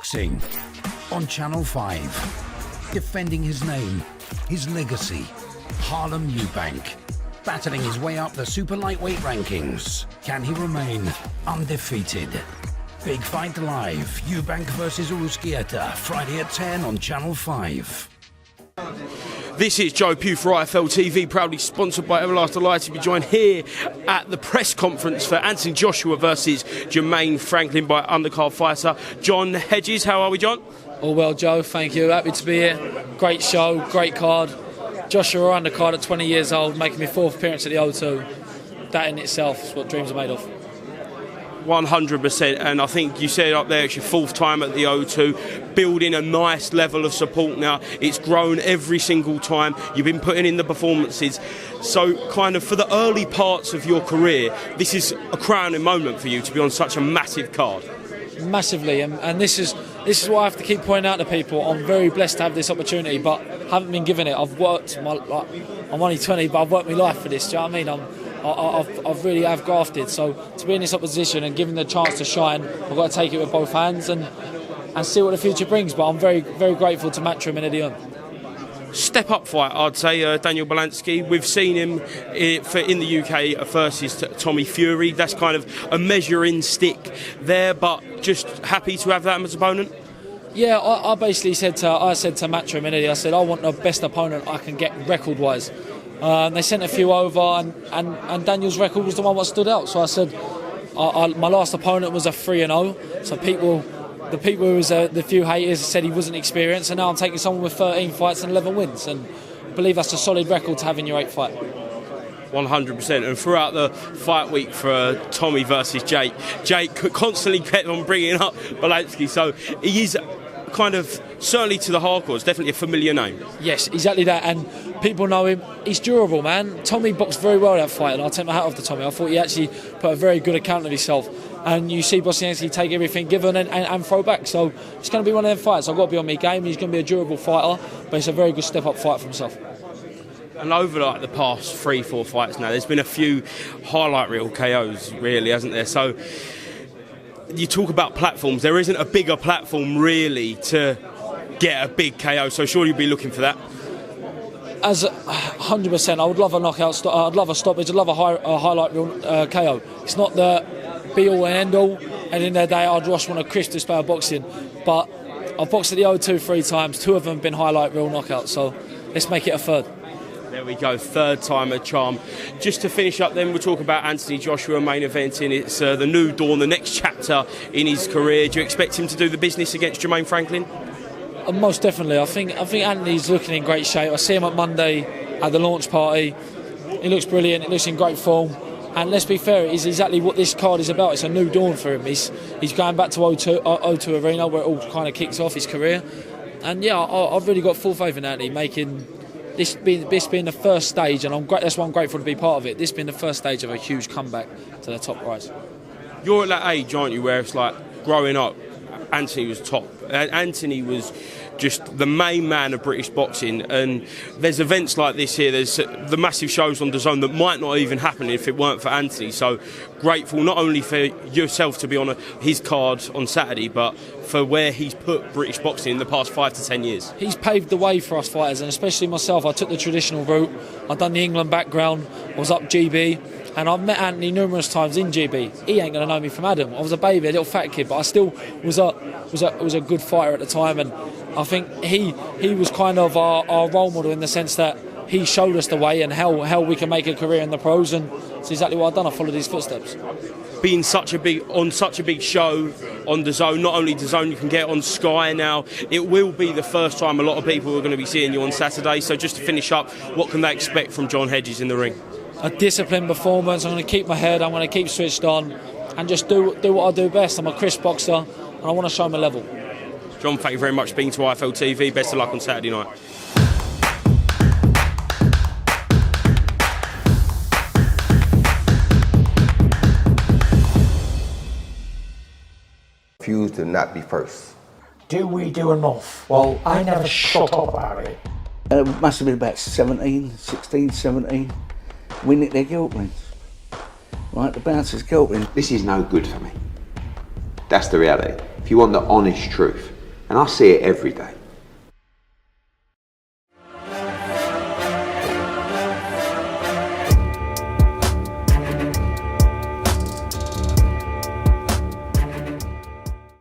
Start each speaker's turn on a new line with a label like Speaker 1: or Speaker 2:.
Speaker 1: Boxing on Channel 5. Defending his name, his legacy. Harlem Eubank. Battling his way up the super lightweight rankings. Can he remain undefeated? Big Fight Live. Eubank versus Uruzquieta. Friday at 10 on Channel 5.
Speaker 2: This is Joe Pugh for IFL TV, proudly sponsored by Everlast. Delighted to be joined here at the press conference for Anthony Joshua versus Jermaine Franklin by undercard fighter John Hedges. How are we, John?
Speaker 3: All well, Joe. Thank you. Happy to be here. Great show, great card. Joshua undercard at 20 years old, making my fourth appearance at the O2. That in itself is what dreams are made of.
Speaker 2: 100%, and I think you said up there it's your fourth time at the O2, building a nice level of support now. It's grown every single time. You've been putting in the performances. So kind of for the early parts of your career, this is a crowning moment for you to be on such a massive card.
Speaker 3: Massively, and this is what I have to keep pointing out to people. I'm very blessed to have this opportunity, but haven't been given it. I've worked, I'm only 20, but I've worked my life for this. Do you know what I mean? I've really have grafted. So to be in this opposition and given the chance to shine, I've got to take it with both hands and see what the future brings. But I'm very, very grateful to Matchroom and Eddie on.
Speaker 2: Step up fight, I'd say, Daniel Belansky. We've seen him in the UK versus Tommy Fury. That's kind of a measuring stick there, but just happy to have that as opponent.
Speaker 3: Yeah, I basically said to Matchroom and Eddie, I said I want the best opponent I can get record-wise. They sent a few over, and Daniel's record was the one that stood out. So I said, my last opponent was a 3-0. So the people who was the few haters said he wasn't experienced, and now I'm taking someone with 13 fights and 11 wins, and I believe that's a solid record to have in your 8th fight.
Speaker 2: 100%, and throughout the fight week for Tommy versus Jake constantly kept on bringing up Belansky, so he is kind of, certainly to the hardcore, definitely a familiar name.
Speaker 3: Yes, exactly that, and people know him. He's durable, man. Tommy boxed very well that fight, and I'll take my hat off to Tommy. I thought he actually put a very good account of himself, and you see Bosniansky take everything given and throw back, so it's going to be one of them fights. I've got to be on my game. He's going to be a durable fighter, but it's a very good step-up fight for himself.
Speaker 2: And over like the past 3-4 fights now, there's been a few highlight reel KOs, really, hasn't there? So you talk about platforms. There isn't a bigger platform really to get a big KO, so surely you'll be looking for that.
Speaker 3: As 100%, I would love a knockout. I'd love a stoppage. I'd love a highlight reel KO. It's not the be-all and end-all. And in the day, I'd just want a crisp display of boxing. But I've boxed at the O2 3 times. 2 of them have been highlight reel knockouts. So let's make it a third.
Speaker 2: There we go, third time a charm. Just to finish up then, we'll talk about Anthony Joshua main eventing. It's the new dawn, the next chapter in his career. Do you expect him to do the business against Jermaine Franklin?
Speaker 3: Most definitely. I think Anthony's looking in great shape. I see him at Monday at the launch party. He looks brilliant. He looks in great form. And let's be fair, it's exactly what this card is about. It's a new dawn for him. He's going back to O2 Arena where it all kind of kicks off his career. And yeah, I've really got full faith in Anthony making this being the first stage, and that's why I'm grateful to be part of it. This being the first stage of a huge comeback to the top rise.
Speaker 2: You're at that age, aren't you, where it's like growing up, Anthony was top. Anthony was just the main man of British boxing, and there's events like this here, there's the massive shows on DAZN that might not even happen if it weren't for Anthony. So grateful not only for yourself to be on his card on Saturday, but for where he's put British boxing in the past 5 to 10 years.
Speaker 3: He's paved the way for us fighters, and especially myself. I took the traditional route. I've done the England background. I was up GB, and I've met Anthony numerous times in GB. He ain't going to know me from Adam. I was a baby, a little fat kid, but I still was a good fighter at the time, and I think he was kind of our role model in the sense that he showed us the way and how we can make a career in the pros, and it's exactly what I've done. I followed his footsteps.
Speaker 2: Being such a big show on DAZN, not only DAZN, you can get on Sky now. It will be the first time a lot of people are going to be seeing you on Saturday. So just to finish up, what can they expect from John Hedges in the ring?
Speaker 3: A disciplined performance. I'm going to keep my head. I'm going to keep switched on, and just do what I do best. I'm a crisp boxer, and I want to show my level.
Speaker 2: John, thank you very much for being to IFL TV. Best of luck on Saturday night.
Speaker 4: Refuse to not be first.
Speaker 5: Do we do enough? Well, I never shut up about it.
Speaker 6: It must have been about 16, 17. We nicked their guilt rings. Right, the bouncer's guilt ring.
Speaker 4: This is no good for me. That's the reality.
Speaker 7: if you want the honest truth, and I see it every day,